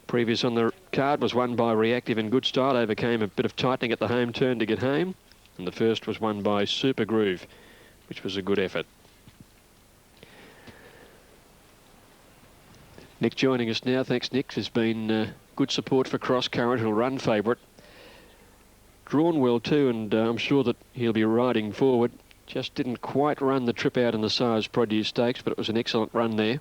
Previous on the card was won by Reactive in Good Style, overcame a bit of tightening at the home turn to get home. And the first was won by Super Groove, which was a good effort. Nick joining us now. Thanks, Nick. There's been good support for Cross Current, who'll run favourite. Drawn well too, and I'm sure that he'll be riding forward. Just didn't quite run the trip out in the Sires Produce Stakes, but it was an excellent run there.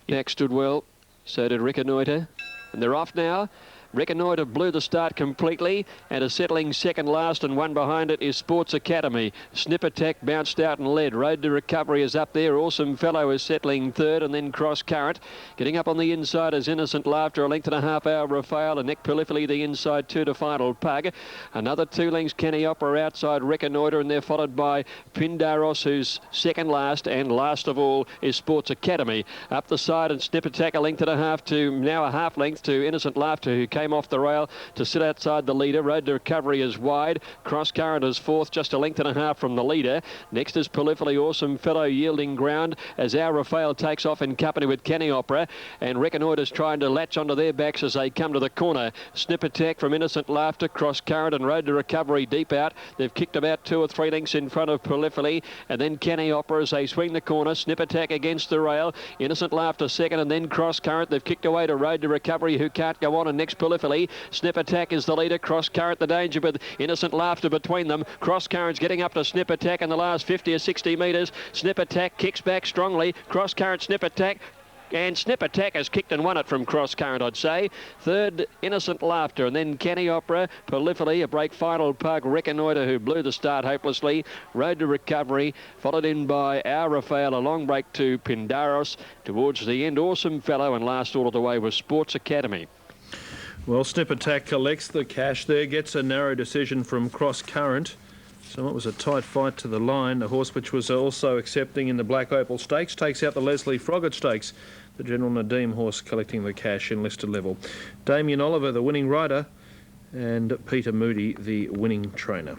Jack stood well, so did Reconnoiter, and they're off now. Reconnoiter blew the start completely and is settling second last, and one behind it is Sports Academy. Snip Attack bounced out and led. Road to Recovery is up there. Awesome Fellow is settling third, and then Cross Current. Getting up on the inside is Innocent Laughter, a length and a half hour Rafael, and Nick Polyphily the inside two to Final Pug. Another 2 lengths Kenny Opera outside Reconnoiter, and they're followed by Pindaros, who's second last, and last of all is Sports Academy. Up the side, and Snip Attack a length and a half to now a half length to Innocent Laughter, who came off the rail to sit outside the leader. Road to Recovery is wide. Cross Current is fourth, just a length and a half from the leader. Next is Polyphily. Awesome Fellow yielding ground as our Rafael takes off in company with Kenny Opera, and Reconnoiter's trying to latch onto their backs as they come to the corner. Snip Attack from Innocent Laughter, Cross Current and Road to Recovery deep out. They've kicked about 2 or 3 lengths in front of Polyphily, and then Kenny Opera as they swing the corner. Snip Attack against the rail. Innocent Laughter second, and then Cross Current. They've kicked away to Road to Recovery, who can't go on, and next Polyphily. Snip Attack is the leader. Cross Current the danger with Innocent Laughter between them. Cross Current's getting up to Snip Attack in the last 50 or 60 metres. Snip Attack kicks back strongly. Cross Current, Snip Attack. And Snip Attack has kicked and won it from Cross Current, I'd say. Third, Innocent Laughter, and then Kenny Opera, Polyphily, a break Final Pug, Reconnoiter, who blew the start hopelessly. Road to Recovery, followed in by our Rafael, a long break to Pindaros. Towards the end, Awesome Fellow, and last all of the way was Sports Academy. Well, Snip Attack collects the cash there, gets a narrow decision from Cross Current. So it was a tight fight to the line. The horse which was also accepting in the Black Opal Stakes takes out the Leslie Froggatt Stakes. The General Nadim horse collecting the cash in listed level. Damien Oliver, the winning rider, and Peter Moody, the winning trainer.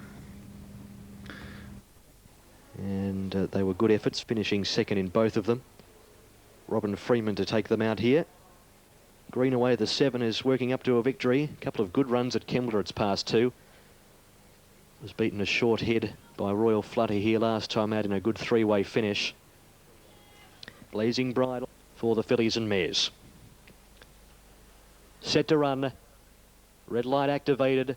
And they were good efforts, finishing second in both of them. Robin Freeman to take them out here. Greenaway, the 7, is working up to a victory. A couple of good runs at Kembla, it's past 2. Was beaten a short head by Royal Flutter here last time out in a good 3-way finish. Blazing Bridle for the fillies and mares. Set to run. Red light activated.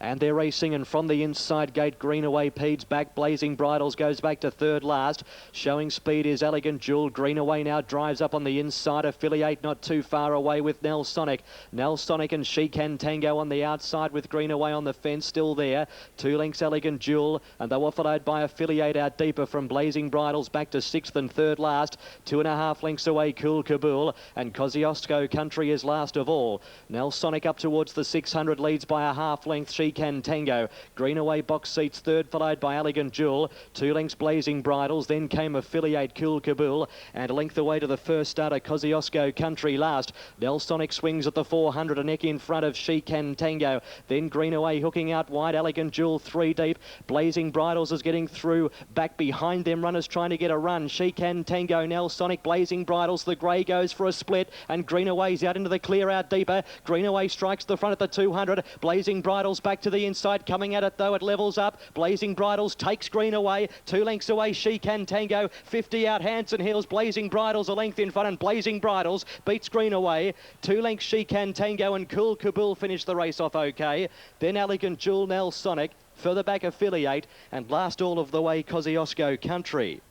And they're racing, and from the inside gate, Greenaway Pedes back. Blazing Bridles goes back to third last. Showing speed is Elegant Jewel. Greenaway now drives up on the inside. Affiliate not too far away with Nell Sonic. Nell Sonic and She Can Tango on the outside with Greenaway on the fence still there. 2 lengths Elegant Jewel, and they were followed by Affiliate out deeper from Blazing Bridles back to 6th and third last. 2.5 lengths away Cool Kabul, and Kosciuszko Country is last of all. Nell Sonic up towards the 600, leads by a half length. She Can Tango. Greenaway box seats third, followed by Elegant Jewel. 2 lengths Blazing Bridles, then came Affiliate Cool Kabul, and a length away to the first starter Kosciuszko Country last. Nell Sonic swings at the 400, a neck in front of She Can Tango. Then Greenaway hooking out wide, Elegant Jewel 3 deep. Blazing Bridles is getting through back behind them, runners trying to get a run. She Can Tango, Nell Sonic, Blazing Bridles, the grey goes for a split, and Greenaway's out into the clear out deeper. Greenaway strikes the front at the 200. Blazing Bridles back to the inside, coming at it though, it levels up. Blazing Bridles takes Greenaway, 2 lengths away She Can Tango, 50 out Hanson Hills. Blazing Bridles a length in front, and Blazing Bridles beats Greenaway. 2 lengths She Can Tango, and Cool Kabul finish the race off okay. Then Elegant Jewel, Nell Sonic, further back Affiliate, and last all of the way Kosciuszko Country.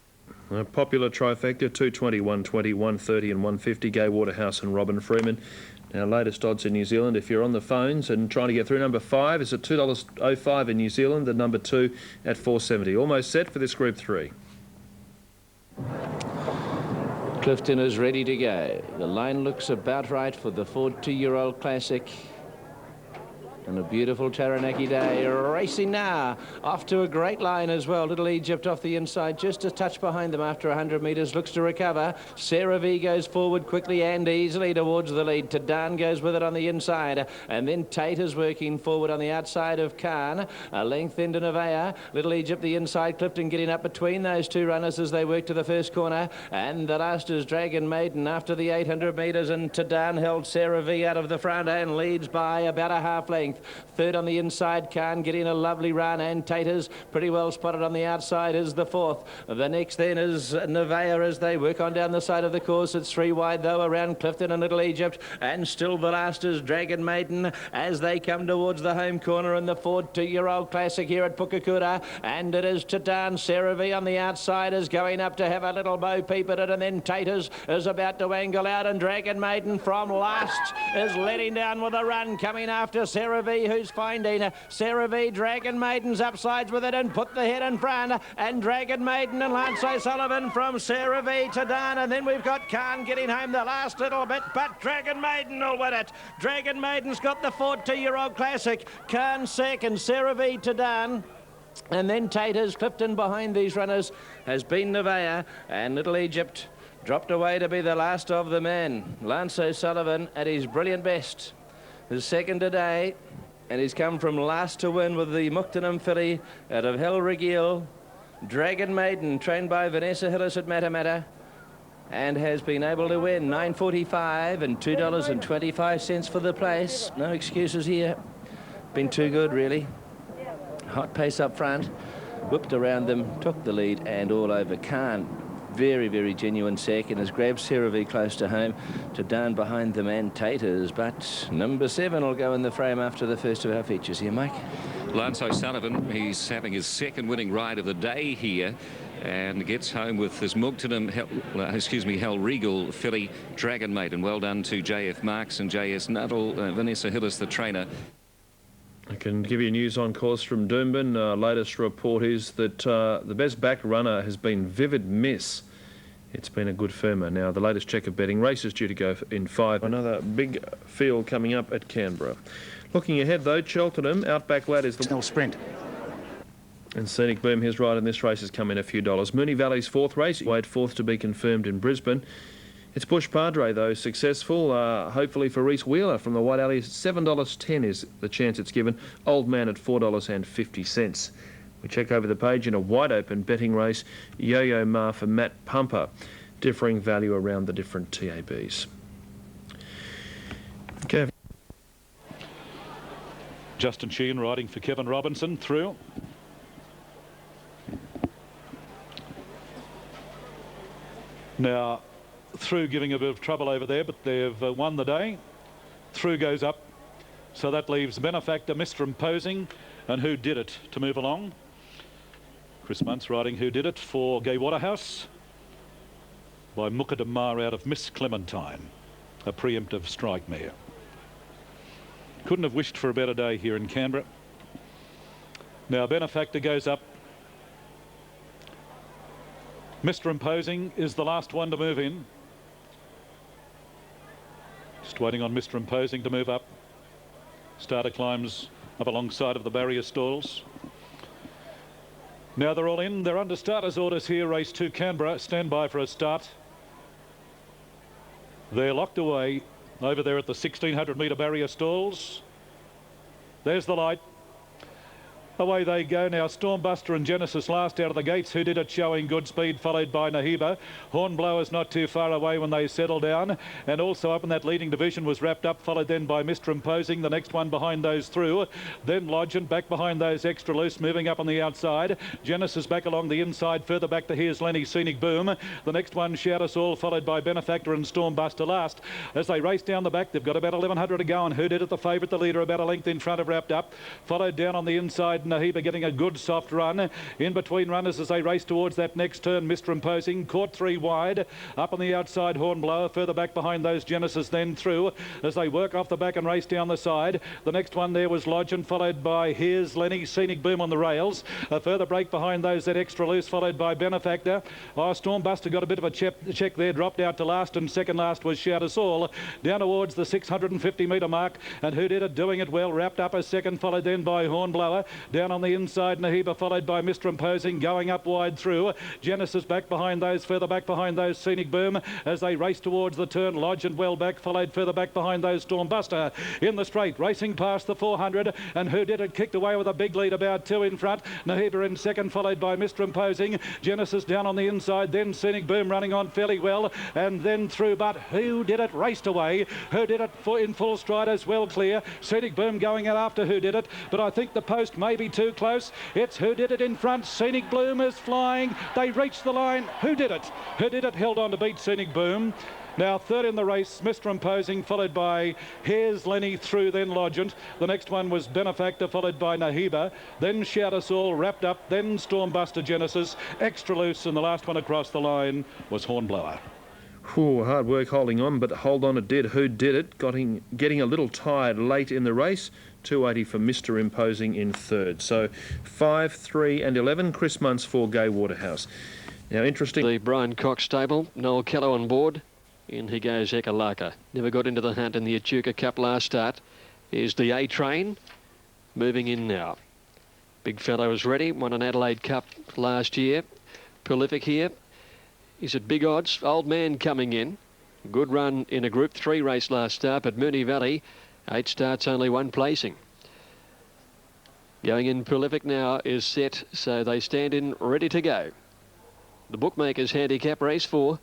A popular trifecta, 220, 120, 130 and 150, Gay Waterhouse and Robin Freeman. Now, latest odds in New Zealand, if you're on the phones and trying to get through, number 5 is at $2.05 in New Zealand, and number 2 at $4.70. Almost set for this Group 3. Clifton is ready to go. The line looks about right for the 42-year-old Classic. And a beautiful Taranaki day racing now. Off to a great line as well. Little Egypt off the inside, just a touch behind them after 100 metres. Looks to recover. Sarah V goes forward quickly and easily towards the lead. Tadan goes with it on the inside. And then Tate is working forward on the outside of Khan. A length into Nevaeh. Little Egypt the inside. Clifton getting up between those two runners as they work to the first corner. And the last is Dragon Maiden after the 800 metres. And Tadan held Sarah V out of the front and leads by about a half length. Third on the inside, Khan getting a lovely run, and Taters pretty well spotted on the outside is the fourth. The next then is Nevaeh as they work on down the side of the course. It's 3 wide though around Clifton and Little Egypt, and still the last is Dragon Maiden as they come towards the home corner in the Ford 2-year-old classic here at Pukakura, and it is Tadan. Sarah V on the outside is going up to have a little bow peep at it, and then Taters is about to angle out, and Dragon Maiden from last is letting down with a run coming after Sarah V, who's finding Sarah V. Dragon Maiden's upsides with it and put the head in front, and Dragon Maiden and Lance O'Sullivan from Sarah V. Tadan, and then we've got Khan getting home the last little bit, but Dragon Maiden will win it. Dragon Maiden's got the Ford 2-year-old classic. Khan second, Sarah V. Tadan. And then Taters. Clifton behind these runners has been Nevaeh, and Little Egypt dropped away to be the last of the men. Lance O'Sullivan at his brilliant best. His second today, and he's come from last to win with the Muktanum filly out of Hell Regil. Dragon Maiden, trained by Vanessa Hillis at Matamata, and has been able to win $9.45 and $2.25 for the place. No excuses here. Been too good, really. Hot pace up front, whipped around them, took the lead and all over. Khan, very, very genuine second, has grabbed Sarah V close to home. Tadan behind them and Taters, but number 7 will go in the frame after the first of our features here, Mike. Lance O'Sullivan, he's having his second winning ride of the day here, and gets home with his Muktanum, Hell Regal filly, Dragon Maiden. Well done to J.F. Marks and J.S. Nuttall. Vanessa Hillis, the trainer. I can give you news on course from Doomben. Latest report is that the best back runner has been Vivid Miss. It's been a good firmer. Now, the latest check of betting, races due to go in 5. Another big field coming up at Canberra. Looking ahead, though, Cheltenham, Outback Lad is the Snell sprint. And Scenic Boom, his ride in this race has come in a few dollars. Moonee Valley's 4th race, wait 4th to be confirmed in Brisbane. It's Bush Padre, though, successful, hopefully for Reese Wheeler from the White Alley. $7.10 is the chance it's given. Old Man at $4.50. We check over the page in a wide open betting race. Yo-Yo Ma for Matt Pumper. Differing value around the different TABs. Okay. Justin Sheehan riding for Kevin Robinson through. Now, Through giving a bit of trouble over there, but they've won the day. Through goes up. So that leaves Benefactor, Mr. Imposing, and Who Did It to move along. Chris Muntz riding Who Did It for Gay Waterhouse by Mukadamar out of Miss Clementine, a preemptive strike mare. Couldn't have wished for a better day here in Canberra. Now Benefactor goes up. Mr. Imposing is the last one to move in. Just waiting on Mr. Imposing to move up. Starter climbs up alongside of the barrier stalls. Now they're all in. They're under starters orders here. Race 2 Canberra. Stand by for a start. They're locked away over there at the 1600 metre barrier stalls. There's the light. Away they go now. Stormbuster and Genesis last out of the gates. Who Did It showing good speed, followed by Nahiba. Hornblower's not too far away when they settle down. And also up in that leading division was Wrapped Up, followed then by Mr. Imposing. The next one behind those Through. Then Lodgent back behind those Extra Loose, moving up on the outside. Genesis back along the inside. Further back to Here's Lenny, Scenic Boom. The next one, Shout Us All, followed by Benefactor and Stormbuster last. As they race down the back, they've got about 1100 to go. And Who Did It, the favourite, the leader, about a length in front of Wrapped Up. Followed down on the inside Nahiba getting a good soft run. In between runners as they race towards that next turn, Mr. Imposing caught 3 wide. Up on the outside, Hornblower. Further back behind those, Genesis then through as they work off the back and race down the side. The next one there was Lodgen, followed by Here's Lenny. Scenic Boom on the rails. A further break behind those, that Extra Loose, followed by Benefactor. Stormbuster got a bit of a check there, dropped out to last, and second last was Shout Us All. Down towards the 650 metre mark, and Who Did It doing it well, wrapped up a second, followed then by Hornblower. Down on the inside, Nahiba, followed by Mr. Imposing, going up wide through. Genesis back behind those, further back behind those, Scenic Boom, as they race towards the turn. Lodge and well back, followed further back behind those, Stormbuster. In the straight, racing past the 400, and Who Did It kicked away with a big lead, about 2 in front. Nahiba in second, followed by Mr. Imposing. Genesis down on the inside, then Scenic Boom running on fairly well, and then through, but Who Did It raced away. Who Did It in full stride as well clear. Scenic Boom going out after Who Did It, but I think the post may be too close. It's Who Did It in front. Scenic Boom is flying. They reached the line. Who Did It? Who Did It held on to beat Scenic Boom. Now third in the race, Mr. Imposing, followed by Here's Lenny, through then Lodgent. The next one was Benefactor, followed by Nahiba. Then Shout Us All, wrapped up. Then Stormbuster, Genesis, Extra Loose, and the last one across the line was Hornblower. Ooh, hard work holding on, but hold on it did. Who Did It? Getting a little tired late in the race. 280 for Mr. Imposing in third. So 5, 3 and 11. Chris Muntz for Gay Waterhouse. Now interesting. The Brian Cox stable, Noel Kello on board. In he goes, Ekalaka. Never got into the hunt in the Echuca Cup last start. Here's the A-Train, moving in now. Big fellow is ready, won an Adelaide Cup last year. Prolific here. He's at big odds. Old Man coming in. Good run in a Group 3 race last start, but Moonee Valley, 8 starts, only 1 placing. Going in Prolific now is set, so they stand in ready to go. The bookmakers handicap race 4.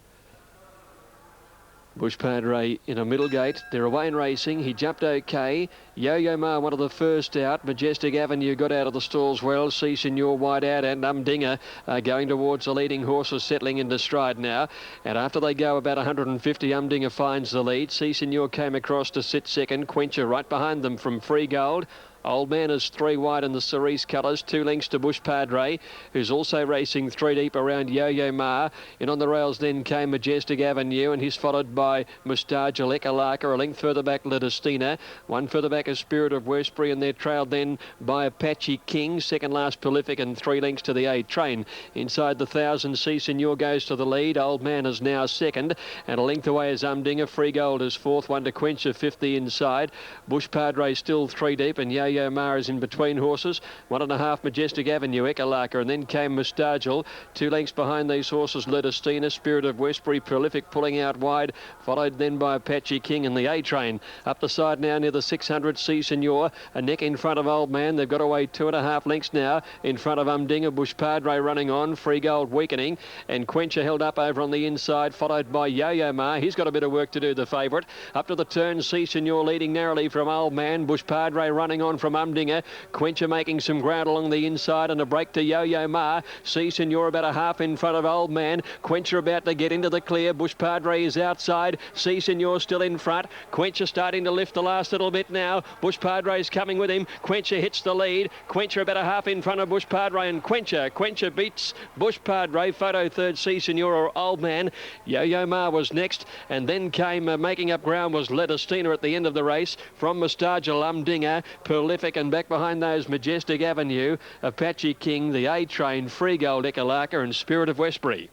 Bush Padre in a middle gate. They're away in racing. He jumped okay. Yo-Yo Ma, one of the first out. Majestic Avenue got out of the stalls well. See Senor wide out, and Umdinger going towards the leading horses, settling into stride now. And after they go about 150, Umdinger finds the lead. See Senor came across to sit second. Quencher right behind them from Free Gold. Old Man is 3 wide in the cerise colours, 2 lengths to Bush Padre, who's also racing 3 deep around Yo-Yo Ma. In on the rails then came Majestic Avenue, and he's followed by Mustaja Lekalaka, a length further back Ledestina. 1 further back is Spirit of Westbury, and they're trailed then by Apache King, second last Prolific, and 3 lengths to the A-Train. Inside the 1,000, C Senor goes to the lead. Old Man is now second, and a length away is Umdinger. Free Gold is fourth, 1 to Quencher, 50 inside. Bush Padre still 3 deep, and Yo-Yo Ma is in between horses. 1.5 Majestic Avenue, Ekalaka, and then came Mustajal. 2 lengths behind these horses, Ledestina, Spirit of Westbury, Prolific pulling out wide, followed then by Apache King and the A-Train. Up the side now near the 600, C Senor, a neck in front of Old Man. They've got away 2.5 lengths now in front of Umdinger. Bush Padre running on, Free Gold weakening, and Quencher held up over on the inside, followed by Yo-Yo Ma. He's got a bit of work to do, the favourite. Up to the turn, C Senor leading narrowly from Old Man. Bush Padre running on from Umdinger. Quencher making some ground along the inside, and a break to Yo-Yo Ma. C Senor about a half in front of Old Man. Quencher about to get into the clear. Bush Padre is outside. C Senor still in front. Quencher starting to lift the last little bit now. Bush Padre's coming with him. Quencher hits the lead. Quencher about a half in front of Bush Padre, and Quencher beats Bush Padre. Photo third, C Senor or Old Man. Yo-Yo Ma was next, and then came making up ground was Ledestina at the end of the race from Mustajal, Umdinger, Prolific, and back behind those Majestic Avenue, Apache King, the A-Train, Free Gold, Ekalaka, and Spirit of Westbury.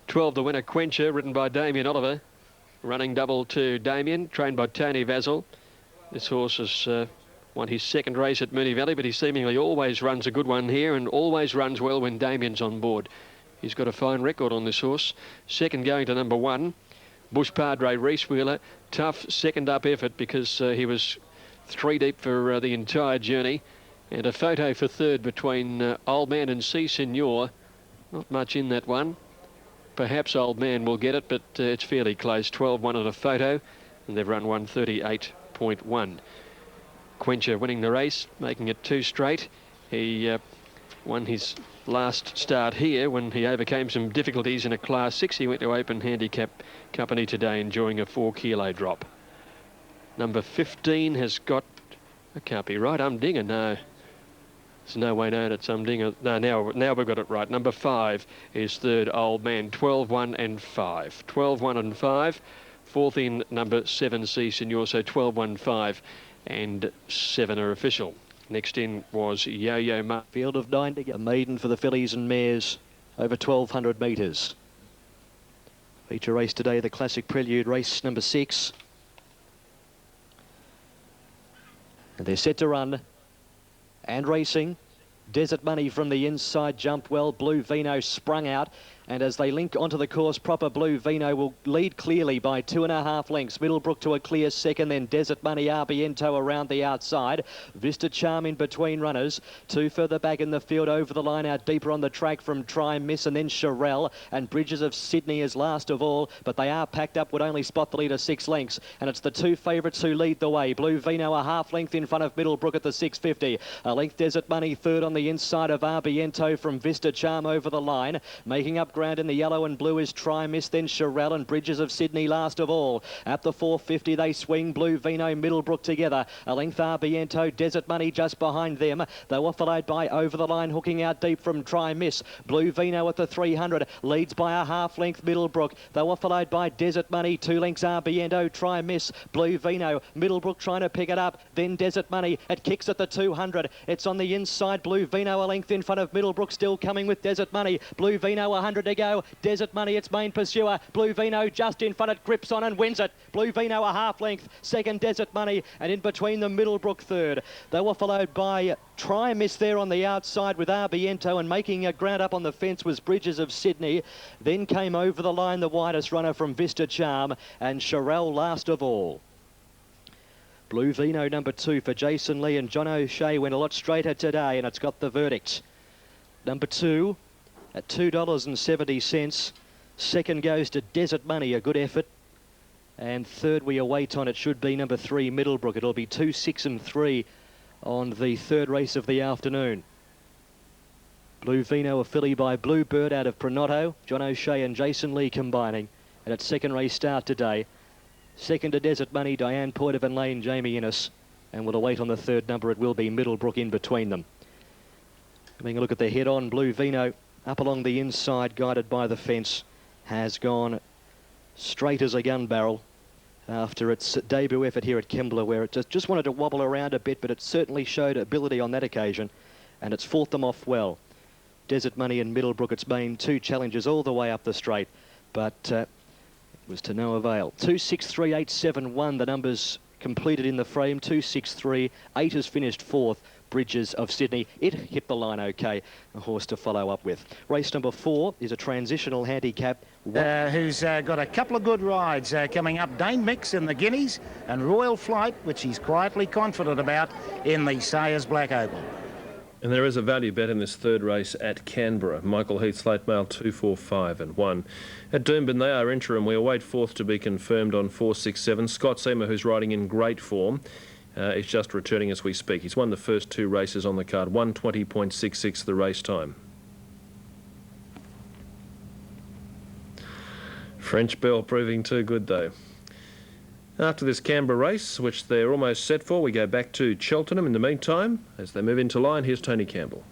12 the winner, Quencher, ridden by Damien Oliver. Running double to Damien, trained by Tony Vassal. This horse has won his second race at Moonee Valley, but he seemingly always runs a good one here and always runs well when Damien's on board. He's got a fine record on this horse. Second going to number 1, Bush Padre, Reese Wheeler. Tough second up effort because he was 3 deep for the entire journey. And a photo for third between Old Man and C Senor. Not much in that one. Perhaps Old Man will get it, but it's fairly close. 12-1 on a photo, and they've run 138.1. Quencher winning the race, making it 2 straight. He won his last start here when he overcame some difficulties in a Class 6. He went to Open Handicap Company today, enjoying a 4 kilo drop. Number 15 has got That can't be right. Umdinger, no. There's no way known it's Umdinger. No, now we've got it right. Number 5 is third, Old Man. 12, 1 and 5. 12, 1 and 5. Fourth in number 7, C Senor. So 12, 1, 5 and 7 are official. Next in was Yo-Yo Ma. Field of 9 to get a maiden for the fillies and mares over 1,200 metres. Feature race today, the Classic Prelude, race number 6. And they're set to run and racing. Desert Money from the inside jumped well. Blue Vino sprung out. And as they link onto the course proper, Blue Vino will lead clearly by 2.5 lengths. Middlebrook to a clear second, then Desert Money, Arbiento around the outside. Vista Charm in between runners. 2 further back in the field, over the line, out deeper on the track from Try Miss, and then Sherelle. And Bridges of Sydney is last of all, but they are packed up, would only spot the leader 6 lengths. And it's the 2 favourites who lead the way. Blue Vino a half length in front of Middlebrook at the 6.50. A length Desert Money third on the inside of Arbiento from Vista Charm over the line. Making up ground in the yellow and blue is Try Miss, then Sherelle, and Bridges of Sydney last of all. At the 4.50 they swing, Blue Vino, Middlebrook together. A length Arbiento, Desert Money just behind them. They were followed by Over the Line, hooking out deep from Try Miss. Blue Vino at the 300 leads by a half length Middlebrook. They were followed by Desert Money, 2 lengths Arbiento, Try Miss, Blue Vino, Middlebrook trying to pick it up, then Desert Money. It kicks at the 200. It's on the inside. Blue Vino a length in front of Middlebrook, still coming with Desert Money. Blue Vino 100 to go. Desert Money, its main pursuer. Blue Vino just in front, it grips on and wins it. Blue Vino a half length, second Desert Money, and in between them Middlebrook third. They were followed by Try Miss there on the outside with Arbiento, and making a ground up on the fence was Bridges of Sydney. Then came Over the Line, the widest runner from Vista Charm, and Sherelle last of all. Blue Vino number 2 for Jason Lee, and John O'Shea went a lot straighter today, and it's got the verdict. Number 2 at $2.70. Second goes to Desert Money, a good effort. And third we await on, it should be number 3, Middlebrook. It'll be 2, 6 and 3 on the third race of the afternoon. Blue Vino, a filly by Bluebird out of Pronotto. John O'Shea and Jason Lee combining. And its second race start today. Second to Desert Money, Diane Poitevin Lane, Jamie Innes. And we'll await on the third number, it will be Middlebrook in between them. Having a look at the head-on, Blue Vino up along the inside, guided by the fence, has gone straight as a gun barrel after its debut effort here at Kembla, where it just wanted to wobble around a bit, but it certainly showed ability on that occasion, and it's fought them off well. Desert Money and Middlebrook, it's been 2 challenges all the way up the straight, but it was to no avail. 2-6-3-8-7-1, the numbers completed in the frame. 2-6-3, 8 has finished 4th. Bridges of Sydney. It hit the line okay. A horse to follow up with. Race number 4 is a transitional handicap. Who's got a couple of good rides coming up. Dame Mix in the Guineas and Royal Flight, which he's quietly confident about in the Sayers Black Opal. And there is a value bet in this third race at Canberra. Michael Heath's late mail 2, 4, 5 and 1. At Doomben they are interim. We await 4th to be confirmed on 4, 6, 7. Scott Seamer, who's riding in great form, is just returning as we speak. He's won the first 2 races on the card. 1:20.66 the race time. French Bell proving too good though. After this Canberra race, which they're almost set for, we go back to Cheltenham. In the meantime, as they move into line, here's Tony Campbell.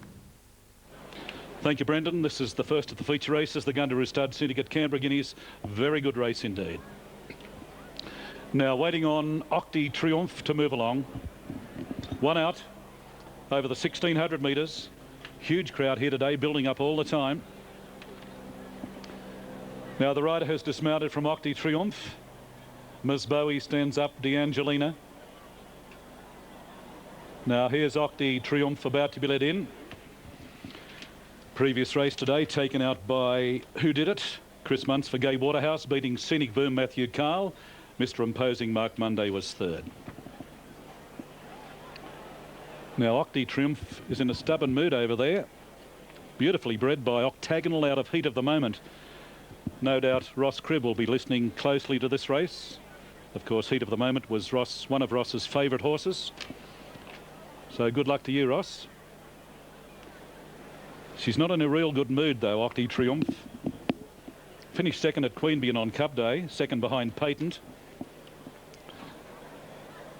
Thank you, Brendan. This is the first of the feature races, the Gundaroo Stud Syndicate Canberra Guineas. Very good race indeed. Now waiting on Octi Triumph to move along. 1 out over the 1,600 metres. Huge crowd here today, building up all the time. Now the rider has dismounted from Octi Triumph. Ms. Bowie stands up, D'Angelina. Now here's Octi Triumph about to be let in. Previous race today taken out by Who Did It? Chris Muntz for Gay Waterhouse, beating Scenic Boom Matthew Carl. Mr. Imposing Mark Monday was third. Now Octi Triumph is in a stubborn mood over there. Beautifully bred by Octagonal out of Heat of the Moment. No doubt Ross Cribb will be listening closely to this race. Of course, Heat of the Moment was one of Ross's favourite horses. So good luck to you, Ross. She's not in a real good mood though, Octi Triumph. Finished second at Queanbeyan on Cup Day, second behind Patent.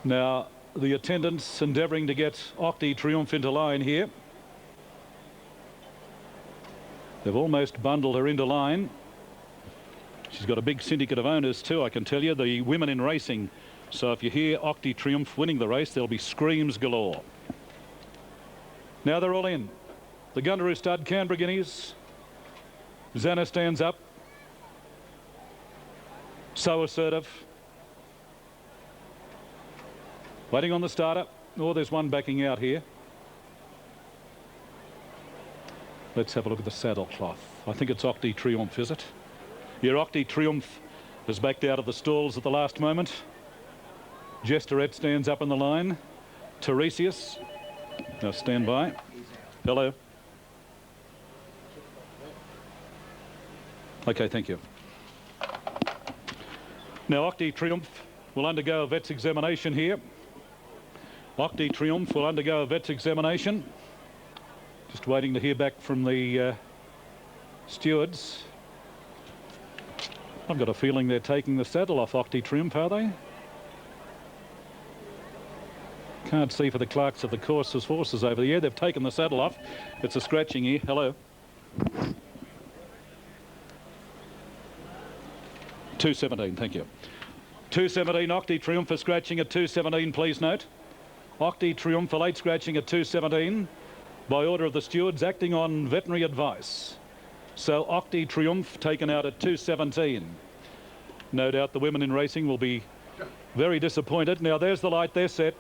Now, the attendants endeavouring to get Octi Triumph into line here. They've almost bundled her into line. She's got a big syndicate of owners too, I can tell you, the women in racing. So if you hear Octi Triumph winning the race, there'll be screams galore. Now they're all in. The Gundaroo Stud, Canberra Guineas. Xana stands up. So Assertive. Waiting on the starter. Oh, there's one backing out here. Let's have a look at the saddle cloth. I think it's Octi Triumph, is it? Yeah, Octi Triumph has backed out of the stalls at the last moment. Gesterette stands up in the line. Tiresias. Now stand by. Hello. Okay, thank you. Now Octi Triumph will undergo a vet's examination here. Octi Triumph will undergo a vet's examination. Just waiting to hear back from the stewards. I've got a feeling they're taking the saddle off Octi Triumph, are they? Can't see for the clerks of the course's horses over there. They've taken the saddle off. It's a scratching here. Hello. 2:17, thank you. 2:17, Octi Triumph for scratching at 2:17, please note. Octi Triumph for late scratching at 2:17 by order of the stewards acting on veterinary advice. So Octi Triumph taken out at 2:17. No doubt the women in racing will be very disappointed. Now there's the light, they're set.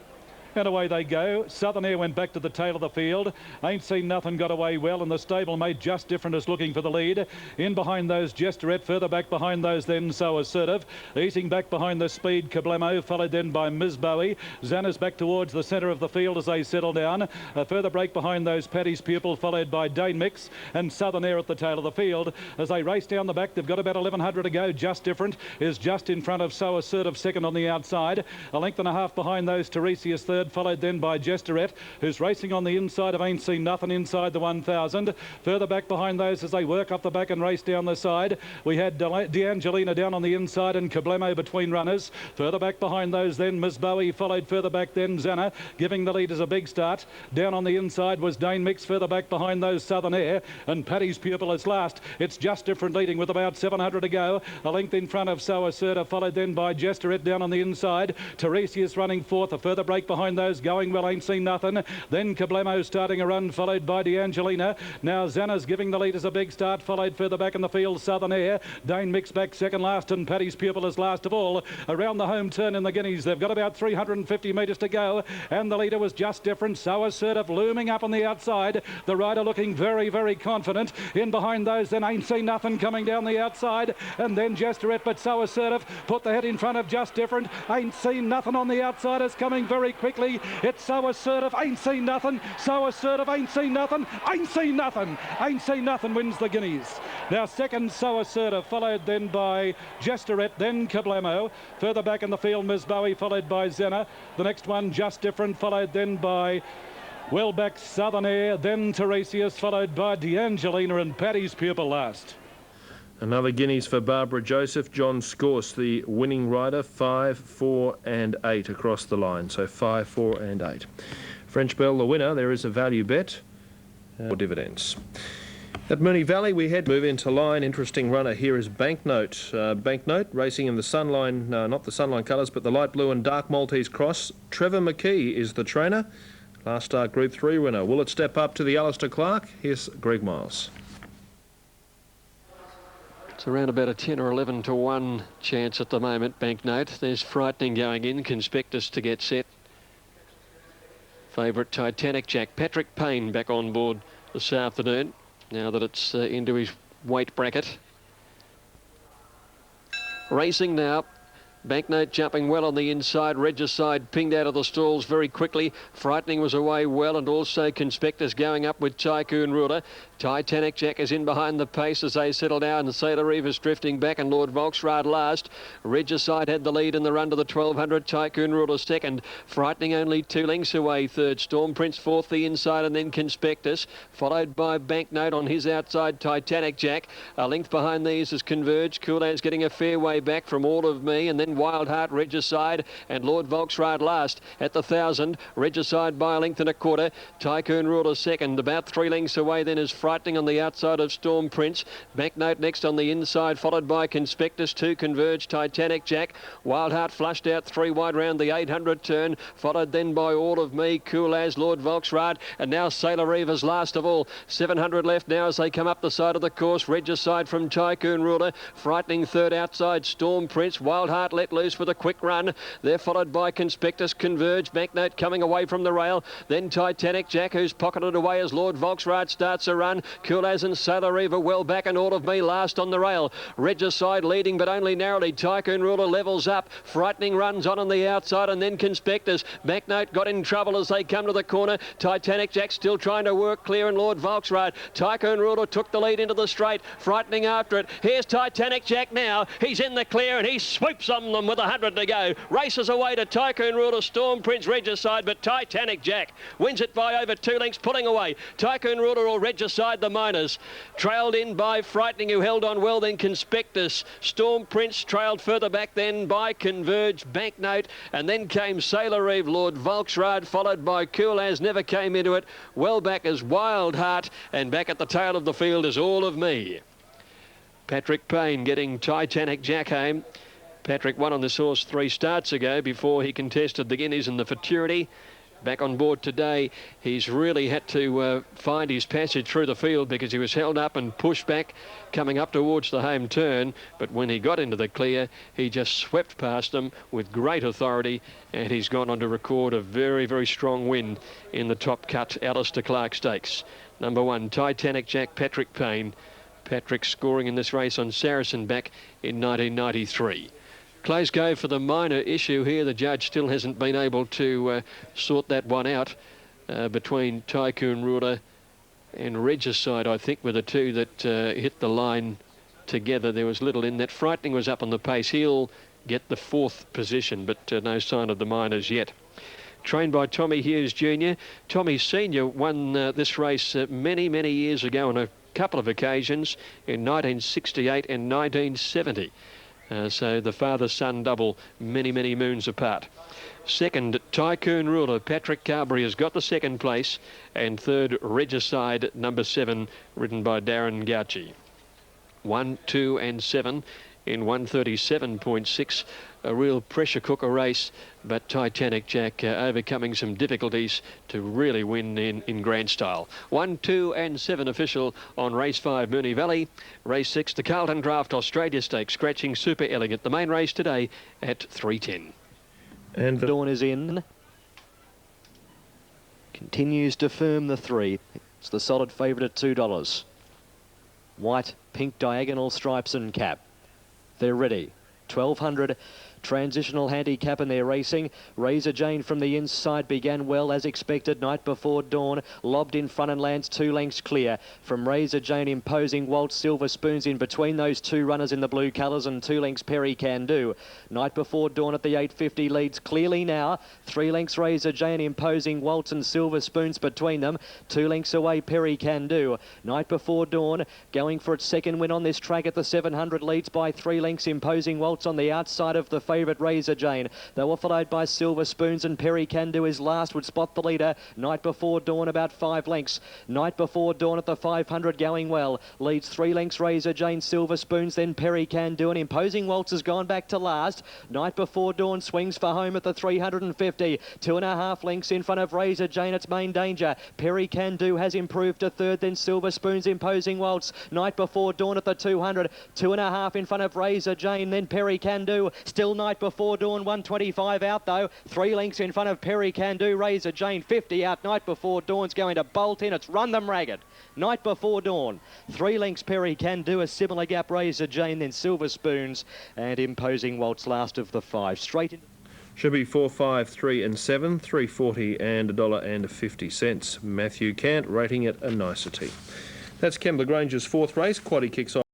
And away they go. Southern Air went back to the tail of the field. Ain't Seen Nothing got away well, and the stablemate Just Different is looking for the lead. In behind those, Gesterette. Further back behind those, then So Assertive. Easing back behind the speed, Kablemo, followed then by Ms. Bowie. Xana's back towards the centre of the field as they settle down. A further break behind those, Paddy's Pupil, followed by Dane Mix and Southern Air at the tail of the field. As they race down the back, they've got about 1100 to go. Just Different is just in front of So Assertive, second on the outside. A length and a half behind those, Tiresias third, followed then by Gesterette, who's racing on the inside of Ain't Seen Nothing inside the 1000. Further back behind those as they work up the back and race down the side, we had D'Angelina down on the inside and Kablemo between runners. Further back behind those then Miss Bowie, followed further back then Xana, giving the leaders a big start. Down on the inside was Dane Mix, further back behind those Southern Air, and Paddy's Pupil is last. It's Just Different leading with about 700 to go. A length in front of So Assertive, followed then by Gesterette down on the inside. Tiresias running fourth. A further break behind those, going well, Ain't Seen Nothing. Then Kablemo starting a run, followed by D'Angelina. Now Xana's giving the leaders a big start, followed further back in the field Southern Air. Dane Mix back second last, and Paddy's Pupil is last of all. Around the home turn in the Guineas, they've got about 350 metres to go, and the leader was Just Different. So Assertive looming up on the outside. The rider looking very, very confident. In behind those, then Ain't Seen Nothing coming down the outside, and then Gesterette, but So Assertive put the head in front of Just Different. Ain't Seen Nothing on the outside is coming very quickly. It's So Assertive, Ain't Seen Nothing. So Assertive, Ain't Seen Nothing. Ain't Seen Nothing. Ain't Seen Nothing wins the Guineas. Now second, So Assertive, followed then by Gesterette, then Kablemo. Further back in the field, Ms. Bowie, followed by Xana. The next one, Just Different, followed then by well back Southern Air, then Tiresias, followed by D'Angelina and Paddy's Pupil last. Another Guineas for Barbara Joseph. John Scorse, the winning rider, 5, 4 and 8 across the line. So 5, 4 and 8. French Belle, the winner. There is a value bet for dividends. At Moonee Valley, we move into line. Interesting runner here is Banknote. Banknote racing in the Sunline, not the Sunline colours, but the light blue and dark Maltese cross. Trevor McKee is the trainer. Last start Group 3 winner. Will it step up to the Alistair Clark? Here's Greg Miles. It's around about a 10 or 11 to 1 chance at the moment, Banknote. There's Frightening going in, Conspectus to get set. Favourite Titanic Jack. Patrick Payne back on board this afternoon, now that it's into his weight bracket. Racing now. Banknote jumping well on the inside. Regicide pinged out of the stalls very quickly. Frightening was away well, and also Conspectus going up with Tycoon Ruler. Titanic Jack is in behind the pace as they settle down. Sailor Reeves drifting back, and Lord Volksrad last. Regicide had the lead in the run to the 1200. Tycoon Ruler second. Frightening only 2 lengths away third. Storm Prince fourth the inside, and then Conspectus, followed by Banknote on his outside. Titanic Jack. A length behind these is Converge. Cool As getting a fair way back from All of Me, and then Wild Heart, Regicide and Lord Volksride last at the 1,000. Regicide by a length and a quarter. Tycoon Ruler second. About 3 lengths away then is Frightening on the outside of Storm Prince. Banknote next on the inside, followed by Conspectus. 2 Converge, Titanic Jack. Wild Heart flushed out 3 wide round the 800 turn, followed then by All of Me, Cool As, Lord Volksride, and now Sailor Reavers last of all. 700 left now as they come up the side of the course. Regicide from Tycoon Ruler. Frightening third outside, Storm Prince. Wild Heart let loose with a quick run. They're followed by Conspectus, Converge, Banknote coming away from the rail. Then Titanic Jack, who's pocketed away as Lord Volksride starts a run. Cool As and Sailor Reaver well back, and All of Me last on the rail. Regicide leading but only narrowly. Tycoon Ruler levels up. Frightening runs on the outside, and then Conspectus. Banknote got in trouble as they come to the corner. Titanic Jack still trying to work clear, and Lord Volksride. Tycoon Ruler took the lead into the straight. Frightening after it. Here's Titanic Jack now. He's in the clear and he swoops on them with 100 to go. Races away to Tycoon Ruler, Storm Prince, Regicide, but Titanic Jack wins it by over 2 lengths, pulling away. Tycoon Ruler or Regicide, the minors. Trailed in by Frightening, who held on well, then Conspectus. Storm Prince trailed further back then by Converge, Banknote, and then came Sailor Reeve, Lord Volksride, followed by Cool As, never came into it. Well back is Wild Heart, and back at the tail of the field is All of Me. Patrick Payne getting Titanic Jack home. Patrick won on this horse 3 starts ago before he contested the Guineas and the Futurity. Back on board today, he's really had to find his passage through the field because he was held up and pushed back coming up towards the home turn. But when he got into the clear, he just swept past them with great authority, and he's gone on to record a very, very strong win in the Top Cut Alistair Clark Stakes. Number 1, Titanic Jack, Patrick Payne. Patrick scoring in this race on Saracen back in 1993. Close go for the minor issue here. The judge still hasn't been able to sort that one out between Tycoon Ruler and Regicide, I think, were the two that hit the line together. There was little in that. Frightening was up on the pace. He'll get the 4th position, but no sign of the minors yet. Trained by Tommy Hughes Jr. Tommy Sr. won this race many, many years ago on a couple of occasions in 1968 and 1970. So the father-son double, many, many moons apart. Second, Tycoon Ruler. Patrick Carberry has got the 2nd place. And third, Regicide, number 7, ridden by Darren Gauci. 1, 2 and 7 in 137.6. A real pressure cooker race, but Titanic Jack overcoming some difficulties to really win in grand style. 1, 2 and 7 official on race 5, Moonee Valley. Race 6, the Carlton Draft Australia Stakes, scratching Super Elegant. The main race today at 3:10. And Dawn is in. Continues to firm the 3. It's the solid favourite at $2. White, pink diagonal stripes and cap. They're ready. 1200. Transitional handicap, and they're racing. Razor Jane from the inside began well as expected. Night Before Dawn lobbed in front and lands 2 lengths clear from Razor Jane. Imposing Walt, Silver Spoons in between those 2 runners in the blue colours, and 2 lengths Perry Can Do. Night Before Dawn at the 850 leads clearly now. 3 lengths Razor Jane, Imposing Walt and Silver Spoons between them. 2 lengths away Perry Can Do. Night Before Dawn going for its 2nd win on this track at the 700, leads by 3 lengths. Imposing Waltz on the outside of the favourite Razor Jane. They were followed by Silver Spoons, and Perry Can Do is last, would spot the leader. Night Before Dawn about 5 lengths. Night Before Dawn at the 500 going well. Leads 3 lengths Razor Jane, Silver Spoons, then Perry Can Do, and Imposing Waltz has gone back to last. Night Before Dawn swings for home at the 350. 2.5 lengths in front of Razor Jane, its main danger. Perry Can Do has improved to 3rd, then Silver Spoons, Imposing Waltz. Night Before Dawn at the 200. 2.5 in front of Razor Jane, then Perry Can Do. Still Night Before Dawn, 125 out though. 3 lengths in front of Perry Can Do. Razor Jane 50 out. Night Before Dawn's going to bolt in. It's run them ragged. Night Before Dawn. 3 lengths Perry Can Do. A similar gap Razor Jane, then Silver Spoons, and Imposing Waltz last of the 5. Straight in. should be 4, 5, 3 and 7, $3.40 and $1.50. Matthew Cant rating it a nicety. That's Kembla Granger's 4th race. Quaddy kicks off.